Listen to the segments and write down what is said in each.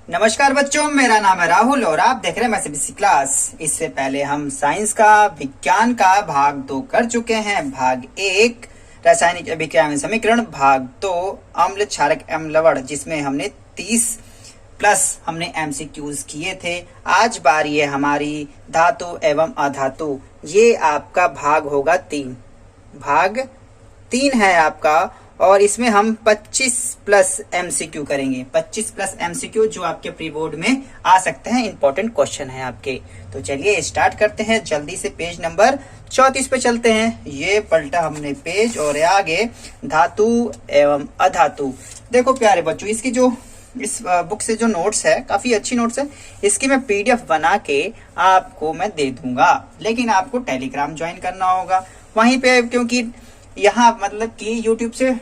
नमस्कार बच्चों, मेरा नाम है राहुल और आप देख रहे हैं मैथमेटिक्स क्लास। इससे पहले हम साइंस का विज्ञान का भाग 2 कर चुके हैं। भाग 1 रासायनिक अभिक्रिया में समीकरण, भाग 2 अम्ल क्षारक एवं लवण, जिसमें हमने 30 प्लस हमने एमसीक्यूज किए थे। आज बारी है हमारी धातु एवं अधातु। ये आपका भाग होगा 3, भाग 3 है आपका, और इसमें हम 25 प्लस एमसीक्यू करेंगे। 25 प्लस एमसीक्यू जो आपके प्री बोर्ड में आ सकते हैं, इंपॉर्टेंट क्वेश्चन है आपके। तो चलिए स्टार्ट करते हैं, जल्दी से पेज नंबर 34 पे चलते हैं। ये पलटा हमने पेज और आगे धातु एवं अधातु। देखो प्यारे बच्चों, इसकी जो इस बुक से जो नोट्स है, काफी अच्छी नोट्स है। इसकी मैं पीडीएफ बना के आपको मैं दे दूंगा, लेकिन आपको टेलीग्राम ज्वाइन करना होगा वहीं पे, क्योंकि यहाँ मतलब कि यूट्यूब से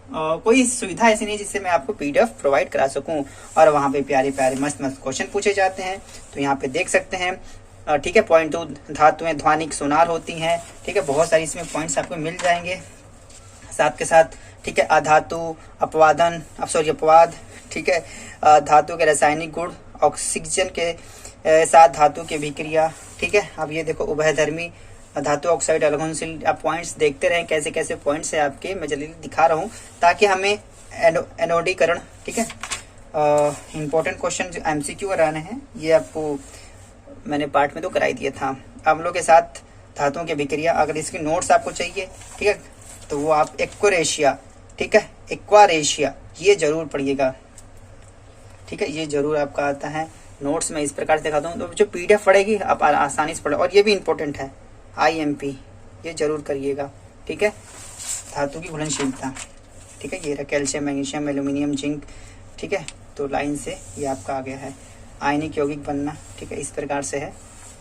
कोई सुविधा ऐसी नहीं जिससे मैं आपको पीडीएफ प्रोवाइड करा सकूं। और वहां पे प्यारे प्यारे मस्त मस्त क्वेश्चन पूछे जाते हैं, तो यहाँ पे देख सकते हैं। ठीक है, पॉइंट 2 धातुएं ध्वनिक सोनार होती हैं। ठीक है, बहुत सारी इसमें पॉइंट्स आपको मिल जाएंगे साथ के साथ। ठीक है, अधातु, अपवादन, अपवाद। ठीक है, धातु के रासायनिक गुण, ऑक्सीजन के साथ धातु की अभिक्रिया। ठीक है, अब ये देखो उभयधर्मी धातु, ऑक्साइड, अल्कोहल। आप पॉइंट्स देखते रहें, कैसे कैसे पॉइंट्स है आपके, मैं जल्दी दिखा रहा हूँ ताकि हमें एनोडीकरण। ठीक है, इंपॉर्टेंट क्वेश्चन जो एमसीक्यू कराने हैं, ये आपको मैंने पार्ट में तो कराई दिया था। अम्लों के साथ धातुओं की अभिक्रिया, अगर इसकी नोट्स आपको चाहिए, ठीक है, तो वो आप एक्वारेशिया, ठीक है, एक्वारेशिया ये जरूर पढ़िएगा। ठीक है, ये जरूर आपका आता है नोट्स में, इस प्रकार से दिखाता हूँ। तो जो पीडीएफ पढ़ेगी आप आसानी से पढ़े। और ये भी इंपॉर्टेंट है, IMP ये जरूर करिएगा। ठीक है, धातु की घुलनशीलता। ठीक है, ये रहा कैल्शियम, मैग्नीशियम, एल्यूमिनियम, जिंक। ठीक है, तो लाइन से ये आपका आ गया है आयनिक यौगिक बनना। ठीक है, इस प्रकार से है।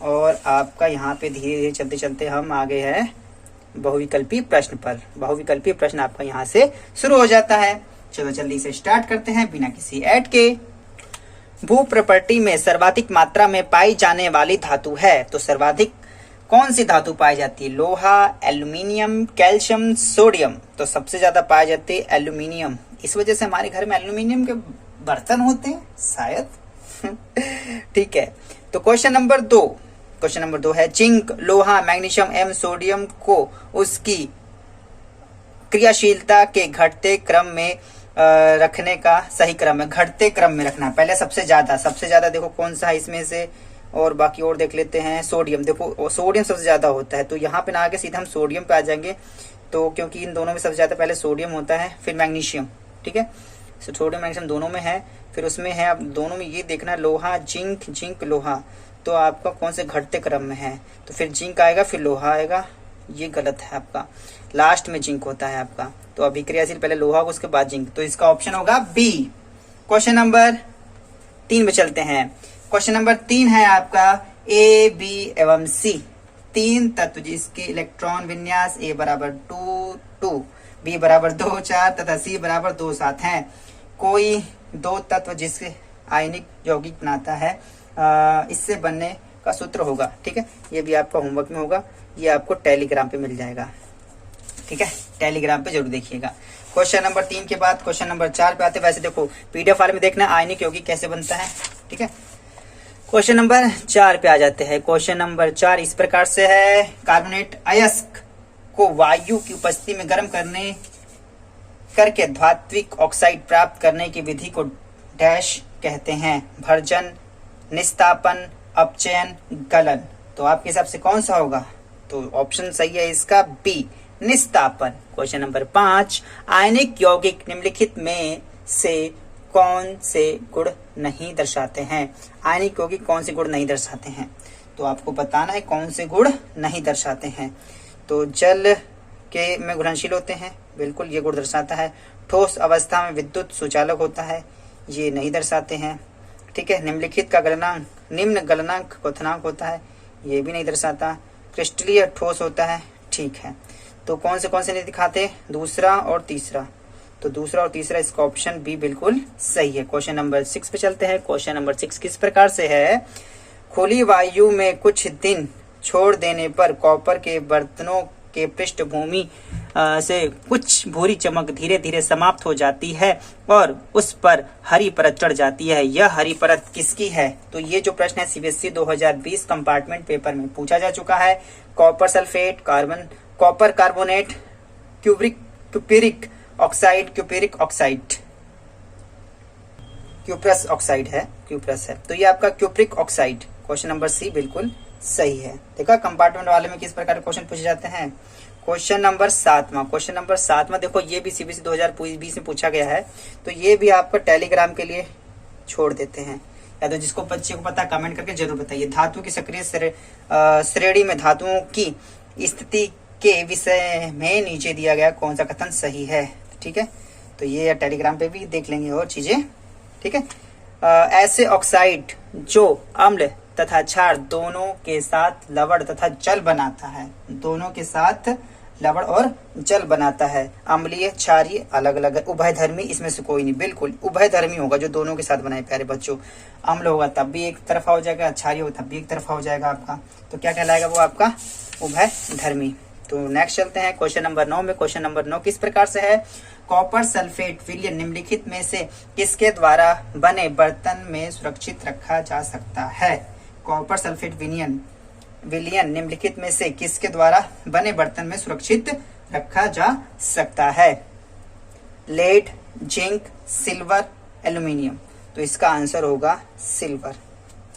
और आपका यहाँ पे धीरे धीरे चलते चलते हम आ गए हैं बहुविकल्पी प्रश्न पर। बहुविकल्पी प्रश्न आपका यहाँ से शुरू हो जाता है। चलो जल्दी से स्टार्ट करते हैं बिना किसी ऐड के। भू प्रॉपर्टी में सर्वाधिक मात्रा में पाई जाने वाली धातु है, तो सर्वाधिक कौन सी धातु पाई जाती है? लोहा, एल्यूमिनियम, कैल्शियम, सोडियम। तो सबसे ज्यादा पाई जाती है एल्यूमिनियम। इस वजह से हमारे घर में एल्यूमिनियम के बर्तन होते हैं शायद। ठीक है, तो क्वेश्चन नंबर 2 है जिंक, लोहा, मैग्नीशियम एवं सोडियम को उसकी क्रियाशीलता के घटते क्रम में रखने का सही क्रम है। घटते क्रम में रखना, पहले सबसे ज्यादा देखो कौन सा है इसमें से, और बाकी और देख लेते हैं। सोडियम, देखो सोडियम सबसे ज्यादा होता है, तो यहाँ पे ना आगे सीधा हम सोडियम पे आ जाएंगे। तो क्योंकि इन दोनों में सबसे ज्यादा पहले सोडियम होता है, फिर मैग्नीशियम। ठीक है, सोडियम मैग्नीशियम दोनों में है, फिर उसमें है। अब दोनों में ये देखना, लोहा, जिंक, लोहा, तो आपका कौन से घटते क्रम में है? तो फिर जिंक आएगा, फिर लोहा आएगा। ये गलत है आपका, लास्ट में जिंक होता है आपका। तो अभिक्रियाशील पहले लोहा, उसके बाद जिंक, तो इसका ऑप्शन होगा बी। क्वेश्चन नंबर 3 पे चलते हैं। क्वेश्चन नंबर 3 है आपका A, B एवं C, 3 तत्व जिसके इलेक्ट्रॉन विन्यास A बराबर 2, B बराबर 2, 4 तथा C बराबर 2, 7 है। कोई 2 तत्व जिसके आयनिक यौगिक बनाता है, इससे बनने का सूत्र होगा। ठीक है, ये भी आपका होमवर्क में होगा, ये आपको टेलीग्राम पे मिल जाएगा। ठीक है, टेलीग्राम पे जरूर देखिएगा। क्वेश्चन नंबर 3 के बाद क्वेश्चन नंबर 4 पे आते। वैसे देखो पीडीएफ फाइल में देखना आयनिक यौगिक कैसे बनता है। ठीक है, क्वेश्चन नंबर 4 पे आ जाते हैं। क्वेश्चन नंबर 4 इस प्रकार से है, कार्बोनेट अयस्क को वायु की उपस्थिति में गर्म करके धात्विक ऑक्साइड प्राप्त करने की विधि को डैश कहते हैं? भर्जन, निस्तापन, अपचयन, गलन। तो आपके हिसाब से कौन सा होगा? तो ऑप्शन सही है इसका बी, निस्तापन। क्वेश्चन नंबर 5, आयनिक यौगिक निम्नलिखित में से कौन से गुण नहीं दर्शाते हैं? आयनिक यौगिक कौन से गुण नहीं दर्शाते हैं? तो आपको बताना है कौन से गुण नहीं दर्शाते हैं। तो जल के में घुलनशील होते हैं, बिल्कुल ये गुण दर्शाता है। ठोस अवस्था में विद्युत सुचालक होता है, ये नहीं दर्शाते हैं। ठीक है, निम्नलिखित का गलनांक, निम्न गलनांक क्वथनांक होता है, ये भी नहीं दर्शाता। क्रिस्टलीय ठोस होता है, ठीक है। तो कौन से नहीं दिखाते? दूसरा और तीसरा। तो दूसरा और तीसरा, इसका ऑप्शन बी बिल्कुल सही है। क्वेश्चन नंबर 6 पे चलते हैं। क्वेश्चन नंबर 6 किस प्रकार से है? खुली वायु में कुछ दिन छोड़ देने पर कॉपर के बर्तनों के पृष्ठभूमि से कुछ भूरी चमक धीरे धीरे समाप्त हो जाती है और उस पर हरी परत चढ़ जाती है। यह हरी परत किसकी है? तो ये जो प्रश्न है सीबीएसई 2020 कंपार्टमेंट पेपर में पूछा जा चुका है। Copper sulphate, copper carbonate, cupric oxide, cuprous oxide है, क्यूप्रस है, तो ये आपका cupric oxide. Question number C बिल्कुल सही है। देखा कंपार्टमेंट वाले में किस प्रकार के क्वेश्चन पूछे जाते हैं। क्वेश्चन नंबर 7वां देखो, ये भी सीबीएसई 2020 में पूछा गया है, तो ये भी आपका टेलीग्राम के लिए छोड़ देते हैं, या तो जिसको बच्चे को पता कमेंट करके जरूर बताइए। धातु की सक्रिय श्रेणी में धातुओं की स्थिति के विषय में नीचे दिया गया कौन सा कथन सही है। ठीक है, तो ये टेलीग्राम पे भी देख लेंगे और चीजें। ठीक है, ऐसे ऑक्साइड जो अम्ल तथा क्षार दोनों के साथ लवण तथा जल बनाता है, दोनों के साथ लवण और जल बनाता है। अम्लीय क्षारीय अलग अलग है। उभयधर्मी इसमें से कोई नहीं, बिल्कुल उभयधर्मी होगा जो दोनों के साथ बनाए प्यारे बच्चों। अम्ल होगा तब भी एक तरफा हो जाएगा, क्षारीय होगा तब भी एक तरफा हो जाएगा आपका, तो क्या कहलाएगा वो आपका उभयधर्मी। तो नेक्स्ट चलते हैं क्वेश्चन नंबर 9 में। क्वेश्चन नंबर 9 किस प्रकार से है। कॉपर सल्फेट विलयन निम्नलिखित में से किसके द्वारा बने बर्तन में सुरक्षित रखा जा सकता है। कॉपर सल्फेट विलयन निम्नलिखित में से किसके द्वारा बने बर्तन में सुरक्षित रखा जा सकता है। लेड, जिंक, सिल्वर, एल्यूमिनियम, तो इसका आंसर होगा सिल्वर,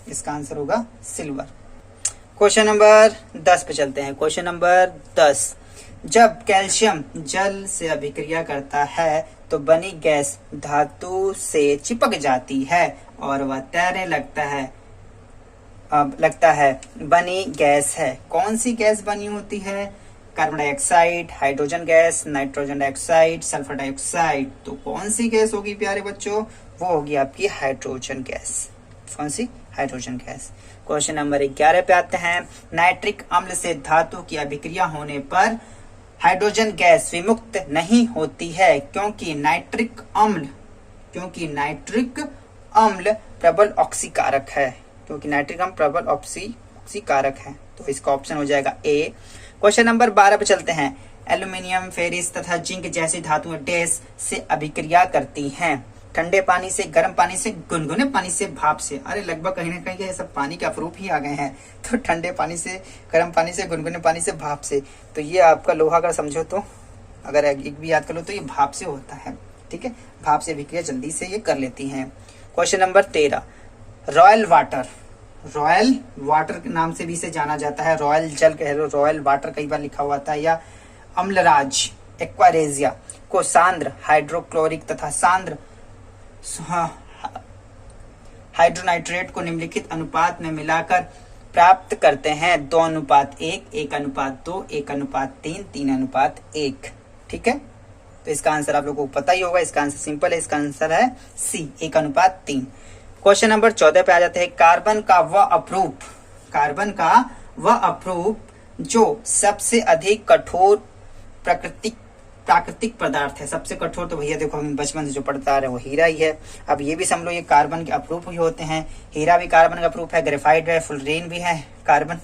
इसका आंसर होगा सिल्वर। क्वेश्चन नंबर 10 पे चलते हैं। क्वेश्चन नंबर 10, जब कैल्शियम जल से अभिक्रिया करता है तो बनी गैस धातु से चिपक जाती है और वह तैरने लगता है बनी गैस है। कौन सी गैस बनी होती है। Carbon dioxide, hydrogen gas, nitrogen dioxide, sulphur dioxide, तो कौन सी गैस होगी प्यारे बच्चों, वो होगी आपकी हाइड्रोजन गैस। कौन सी, हाइड्रोजन गैस। क्वेश्चन नंबर 11 पे आते हैं। नाइट्रिक अम्ल से धातु की अभिक्रिया होने पर हाइड्रोजन गैस विमुक्त नहीं होती है क्योंकि नाइट्रिक अम्ल प्रबल ऑक्सीकारक है, क्योंकि नाइट्रिक अम्ल प्रबल ऑक्सीकारक है, तो इसका ऑप्शन हो जाएगा ए। क्वेश्चन नंबर 12 पे चलते हैं। एल्यूमिनियम, फेरिस तथा जिंक जैसी धातुएं डैश से अभिक्रिया करती हैं। ठंडे पानी से, गर्म पानी से, गुनगुने पानी से, भाप से। अरे लगभग कहीं ना कहीं ये सब पानी के अपरूप ही आ गए हैं। तो ठंडे पानी से, गर्म पानी से, गुनगुने पानी से, भाप से, तो ये आपका लोहा का समझो तो, अगर एक भी याद कर लो तो ये भाप से होता है। ठीक है, भाप से अभिक्रिया जल्दी से ये कर लेती हैं। क्वेश्चन नंबर 13, रॉयल वाटर के नाम से भी इसे जाना जाता है। रॉयल जल कह लो, रॉयल वाटर कई बार लिखा हुआ था, या अम्लराज एक्वारेजिया को सांद्र हाइड्रोक्लोरिक तथा सांद्र हाइड्रोनाइट्रेट को निम्नलिखित अनुपात में मिलाकर प्राप्त करते हैं। 2:1, 1:2, 1:3, 3:1। ठीक है, तो इसका आंसर आप लोगों को पता ही होगा। इसका आंसर सिंपल है, इसका आंसर है सी, 1:3। क्वेश्चन नंबर 14 पे आ जाते हैं। कार्बन का वह अपरूप जो सबसे अधिक कठोर प्राकृतिक पदार्थ है। सबसे कठोर तो भैया देखो हम बचपन से जो पढ़ता आ रहे हैं वो हीरा ही है। अब ये भी समझ लो ये कार्बन के अपरूप ही होते हैं। हीरा भी कार्बन का अपरूप है, ग्रेफाइट है, फुलरेन भी है, कार्बन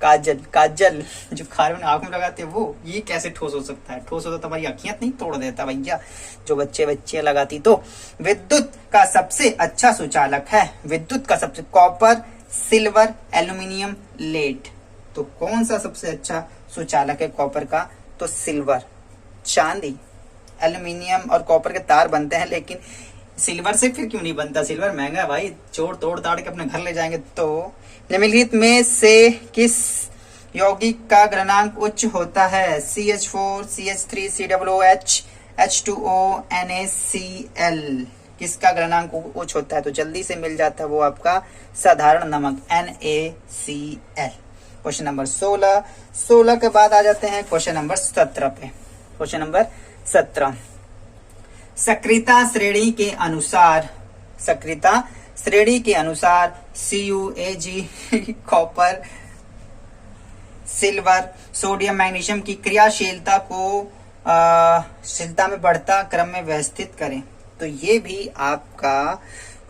काजल जो कार्बन आंखों में लगाते हैं वो, ये कैसे ठोस हो सकता है। ठोस होता तो हमारी आंखियां नहीं तोड़ देता भैया, जो बच्चे लगाती। तो विद्युत का सबसे अच्छा सुचालक है, विद्युत का सबसे, कॉपर, सिल्वर, एल्यूमिनियम, लेड, तो कौन सा सबसे अच्छा सुचालक है कॉपर का, तो सिल्वर। चांदी, एल्यूमिनियम और कॉपर के तार बनते हैं, लेकिन सिल्वर से फिर क्यों नहीं बनता। सिल्वर महंगा है भाई, तोड़ ताड़ के अपने घर ले जाएंगे। तो निम्नलिखित में से किस यौगिक का गलनांक उच्च होता है। CH4, CH3, COOH, H2O, NaCl, किसका गलनांक उच्च होता है, तो जल्दी से मिल जाता है वो आपका साधारण नमक NaCl। क्वेश्चन नंबर 16 के बाद आ जाते हैं क्वेश्चन नंबर 17 पे। क्वेश्चन नंबर 17, सक्रियता श्रेणी के अनुसार CuAg copper, silver, sodium, magnesium की क्रियाशीलता में बढ़ता क्रम में व्यवस्थित करें। तो ये भी आपका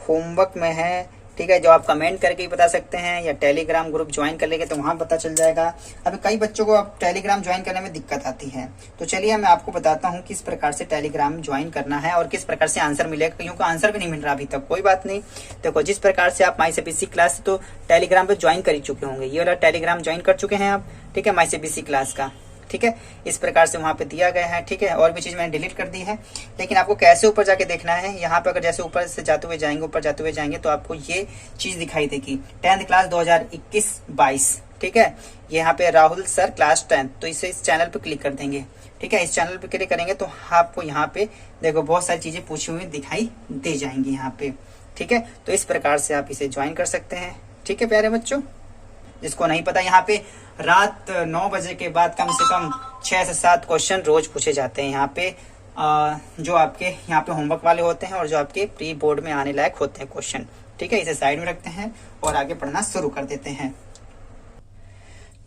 होमवर्क में है, ठीक है, जो आप कमेंट करके भी बता सकते हैं या टेलीग्राम ग्रुप ज्वाइन कर लेंगे तो वहां पता चल जाएगा। अभी कई बच्चों को अब टेलीग्राम ज्वाइन करने में दिक्कत आती है, तो चलिए मैं आपको बताता हूं किस प्रकार से टेलीग्राम ज्वाइन करना है और किस प्रकार से आंसर मिलेगा, क्योंकि आंसर भी नहीं मिल रहा अभी तक। कोई बात नहीं, देखो जिस प्रकार से आप माई सीबीएसई क्लास तो टेलीग्राम पे ज्वाइन कर ही चुके होंगे, ये वाला टेलीग्राम ज्वाइन कर चुके हैं आप, ठीक है, माई सीबीएसई क्लास का, ठीक है, इस प्रकार से वहां पे दिया गया है, ठीक है। और भी चीज मैंने डिलीट कर दी है, लेकिन आपको कैसे ऊपर जाके देखना है, यहाँ पे अगर जैसे ऊपर से जाते हुए जाएंगे, ऊपर जाते हुए जाएंगे तो आपको ये चीज दिखाई देगी 10th क्लास 2021-22, ठीक है। यहाँ पे राहुल सर क्लास 10, तो इसे इस चैनल पे क्लिक कर देंगे, ठीक है। इस चैनल पे क्लिक करेंगे तो आपको यहाँ पे देखो बहुत सारी चीजें पूछी हुई दिखाई दे जाएंगी यहाँ पे, ठीक है। तो इस प्रकार से आप इसे ज्वाइन कर सकते हैं, ठीक है प्यारे बच्चों। जिसको नहीं पता, यहाँ पे रात 9 बजे के बाद कम से कम 6 से 7 क्वेश्चन रोज पूछे जाते हैं यहाँ पे, जो आपके यहाँ पे होमवर्क वाले होते हैं और जो आपके प्री बोर्ड में आने लायक होते हैं क्वेश्चन, ठीक है। इसे साइड में रखते हैं और आगे पढ़ना शुरू कर देते हैं।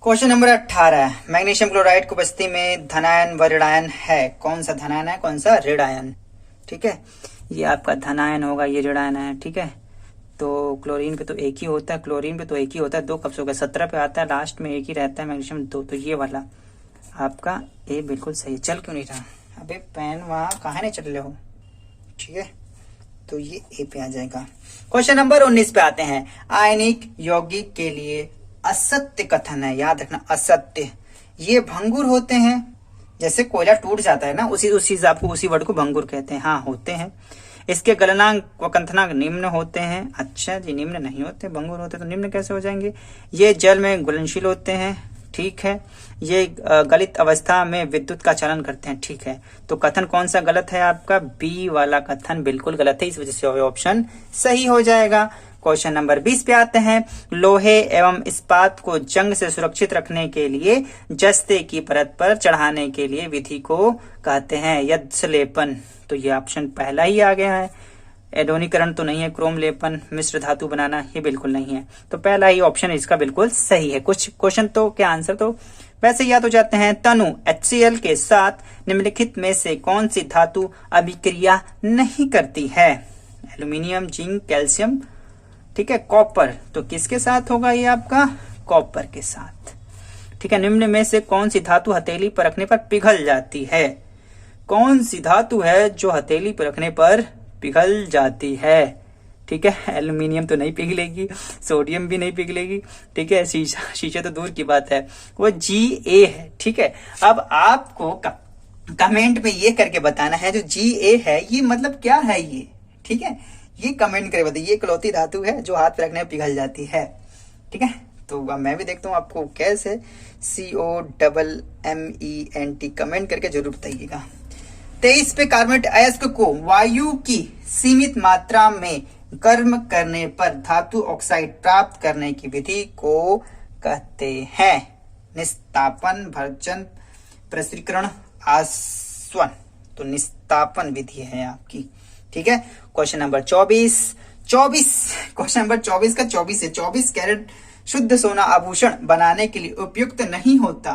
क्वेश्चन नंबर 18, मैग्नीशियम क्लोराइड को बस्ती में धनायन व ऋणायन है, कौन सा धनायन है कौन सा ऋणायन, ठीक है। ये आपका धनायन होगा, ये ऋणायन है, ठीक है। तो क्लोरीन पे तो एक ही होता है, क्लोरीन पे तो एक ही होता है, 2 कप्स हो गए, 17 पे आता है, लास्ट में एक ही रहता है, मैग्नीशियम 2, तो ये वाला आपका ए बिल्कुल सही है। चल क्यों नहीं रहा, अबे पेन वहां कहा नहीं चल रहे हो, ठीक है, तो ये ए पे आ जाएगा। क्वेश्चन नंबर 19 पे आते हैं, आयनिक यौगिक के लिए असत्य कथन है, याद रखना असत्य, ये भंगुर होते हैं, जैसे कोयला टूट जाता है ना, उसी वर्ड को भंगुर कहते हैं, हाँ होते हैं। इसके गलनांक व कंथनांक निम्न होते हैं, अच्छा जी निम्न नहीं होते, भंगुर होते तो निम्न कैसे हो जाएंगे। ये जल में घुलनशील होते हैं, ठीक है। ये गलित अवस्था में विद्युत का चलन करते हैं, ठीक है। तो कथन कौन सा गलत है आपका, बी वाला कथन बिल्कुल गलत है, इस वजह से ऑप्शन सही हो जाएगा। क्वेश्चन नंबर 20 पे आते हैं, लोहे एवं इस्पात को जंग से सुरक्षित रखने के लिए जस्ते की परत पर चढ़ाने के लिए विधि को कहते हैं यद्सलेपन, तो ये ऑप्शन पहला ही आ गया है। एडोनीकरण तो नहीं है, क्रोम लेपन, मिश्र धातु बनाना, ये बिल्कुल नहीं है, तो पहला ही ऑप्शन इसका बिल्कुल सही है। कुछ क्वेश्चन तो क्या आंसर तो वैसे याद हो जाते हैं। तनु HCl के साथ निम्नलिखित में से कौन सी धातु अभिक्रिया नहीं करती है, एल्यूमिनियम, जिंक, कैल्शियम, ठीक है, कॉपर, तो किसके साथ होगा ये आपका कॉपर के साथ, ठीक है। निम्न में से कौन सी धातु हथेली पर रखने पर पिघल जाती है, कौन सी धातु है जो हथेली पर रखने पर पिघल जाती है, ठीक है। एल्यूमिनियम तो नहीं पिघलेगी, सोडियम भी नहीं पिघलेगी, ठीक है, शीशा तो दूर की बात है, वो Ga है, ठीक है। अब आपको कमेंट में ये करके बताना है जो Ga है ये मतलब क्या है ये, ठीक है, ये कमेंट करके बताइए। ये इकलौती धातु है जो हाथ पे रखने में पिघल जाती है, ठीक है। तो अब मैं भी देखता हूँ आपको कैसे, COMMENT कमेंट करके जरूर बताइएगा। 23 पे कार्बोनेट अयस्क को वायु की सीमित मात्रा में गर्म करने पर धातु ऑक्साइड प्राप्त करने की विधि को कहते हैं निस्तापन, भर्जन, प्रसरीकरण, आसवन, तो निस्तापन विधि है आपकी, ठीक है। क्वेश्चन नंबर 24 क्वेश्चन नंबर 24 का 24 कैरेट शुद्ध सोना आभूषण बनाने के लिए उपयुक्त नहीं होता,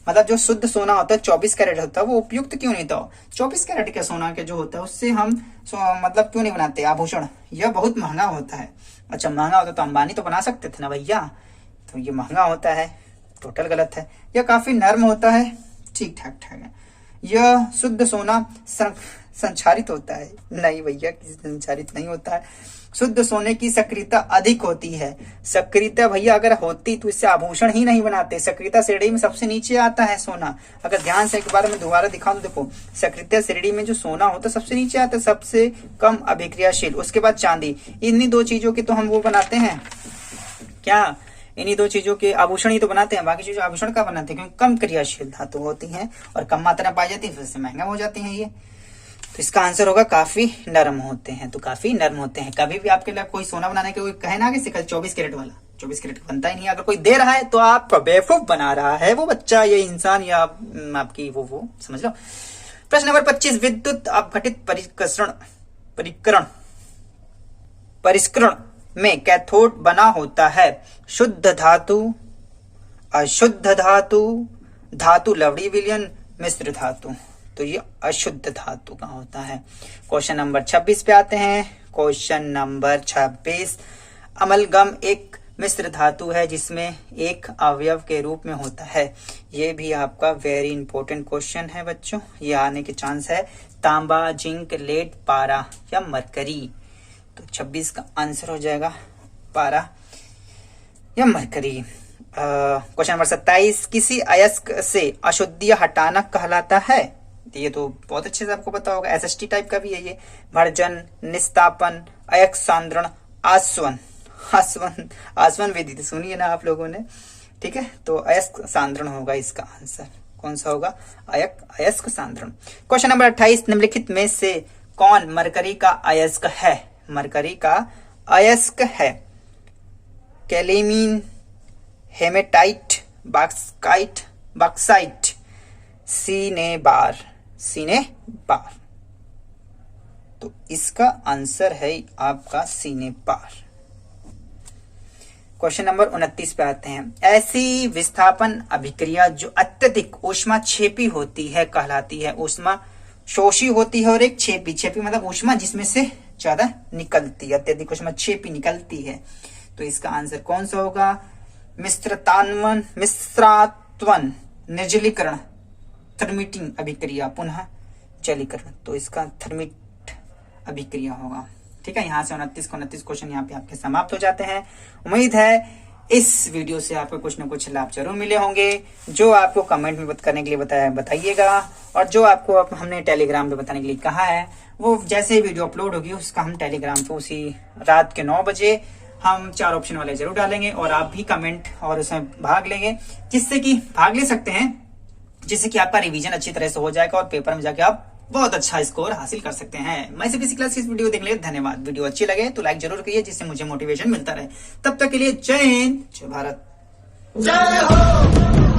मतलब जो शुद्ध सोना होता है 24 कैरेट होता है वो उपयुक्त क्यों नहीं था, 24 कैरेट का सोना के जो होता है उससे हम मतलब क्यों नहीं बनाते आभूषण, यह बहुत महंगा होता है। अच्छा महंगा होता तो अंबानी तो बना सकते थे ना भैया, तो ये महंगा होता है, टोटल गलत है। यह काफी नर्म होता है, ठीक ठाक है। यह शुद्ध सोना संचारित होता है, नहीं भैया संचारित नहीं होता है। शुद्ध सोने की सक्रियता अधिक होती है, सक्रियता भैया अगर होती तो इससे आभूषण ही नहीं बनाते, सक्रियता श्रेणी में सबसे नीचे आता है सोना। अगर ध्यान से एक बार मैं दोबारा दिखाऊं तो देखो सक्रियता श्रेणी में जो सोना होता है सबसे नीचे आता है, सबसे कम अभिक्रियाशील, उसके बाद चांदी। इन्हीं दो चीजों की तो हम वो बनाते हैं क्या, इन्हीं दो चीजों के आभूषण ही तो बनाते हैं, बाकी चीजों आभूषण का बनाते हैं क्योंकि कम क्रियाशील धातु होती हैं और कम मात्रा पाई जाती है, फिर से महंगा हो जाती हैं ये। तो इसका आंसर होगा काफी नरम होते हैं, तो काफी नरम होते हैं। कभी भी आपके लिए कोई सोना बनाने के कोई कहे ना कि 24 कैरेट वाला, 24 कैरेट बनता ही नहीं। अगर कोई दे रहा है तो आपका बेवकूफ बना रहा है वो बच्चा, ये इंसान या आपकी वो समझ लो। प्रश्न नंबर 25 विद्युत अपघटित परिष्करण में कैथोड बना होता है शुद्ध धातु, अशुद्ध धातु, धातु लवड़ी विलयन, मिश्र धातु, तो ये अशुद्ध धातु का होता है। क्वेश्चन नंबर 26 पे आते हैं। क्वेश्चन नंबर 26 अमलगम एक मिश्र धातु है जिसमें एक अवयव के रूप में होता है। ये भी आपका वेरी इंपॉर्टेंट क्वेश्चन है बच्चों, ये आने के चांस है। तांबा, जिंक, लेड, पारा या मरकरी। तो 26 का आंसर हो जाएगा पारा या मरकरी। क्वेश्चन नंबर 27, किसी अयस्क से अशुद्धियां हटाना कहलाता है। ये तो बहुत अच्छे से आपको पता होगा, एसएसटी टाइप का भी है ये। भर्जन, निस्तापन, अयस्क सांद्रण, आस्वन। आस्वन विधि तो सुनिए ना आप लोगों ने, ठीक है। तो अयस्क सांद्रण होगा इसका आंसर। कौन सा होगा? अयस्क सांद्रण। क्वेश्चन नंबर 28, निम्नलिखित में से कौन मरकरी का अयस्क है? मरकरी का अयस्क है कैलेमीन, हेमेटाइट, बॉक्साइट, सीनेबार। तो इसका आंसर है आपका सीनेबार। क्वेश्चन नंबर 29 पे आते हैं। ऐसी विस्थापन अभिक्रिया जो अत्यधिक ऊष्मा छेपी होती है कहलाती है। ऊष्मा शोषी होती है और एक छेपी मतलब ऊष्मा जिसमें से ज्यादा निकलती है, अत्यधिक ऊष्मा छेपी निकलती है। तो इसका आंसर कौन सा होगा? मिश्रात्वन, निर्जलीकरण, थर्मिटिंग अभिक्रिया, पुनः जलीकरण। तो इसका थर्मिट अभिक्रिया होगा, ठीक है। यहाँ से 29 क्वेश्चन यहाँ पे आपके समाप्त हो जाते हैं। उम्मीद है इस वीडियो से आपको कुछ न कुछ लाभ जरूर मिले होंगे। जो आपको कमेंट में करने के लिए बताइएगा, और जो आपको हमने टेलीग्राम पे बताने के लिए कहा है वो जैसे वीडियो अपलोड होगी उसका हम टेलीग्राम पे उसी रात के 9 बजे हम 4 ऑप्शन वाले जरूर डालेंगे, और आप भी कमेंट और उसमें भाग लेंगे, जिससे कि भाग ले सकते हैं, जिससे कि आपका रिवीजन अच्छी तरह से हो जाएगा और पेपर में जाके आप बहुत अच्छा स्कोर हासिल कर सकते हैं। मैं सिर्फ इसी क्लास की इस वीडियो देखने के लिए धन्यवाद। वीडियो अच्छी लगे तो लाइक जरूर करिए, जिससे मुझे मोटिवेशन मिलता रहे। तब तक के लिए जय हिंद, जय भारत, जय हो।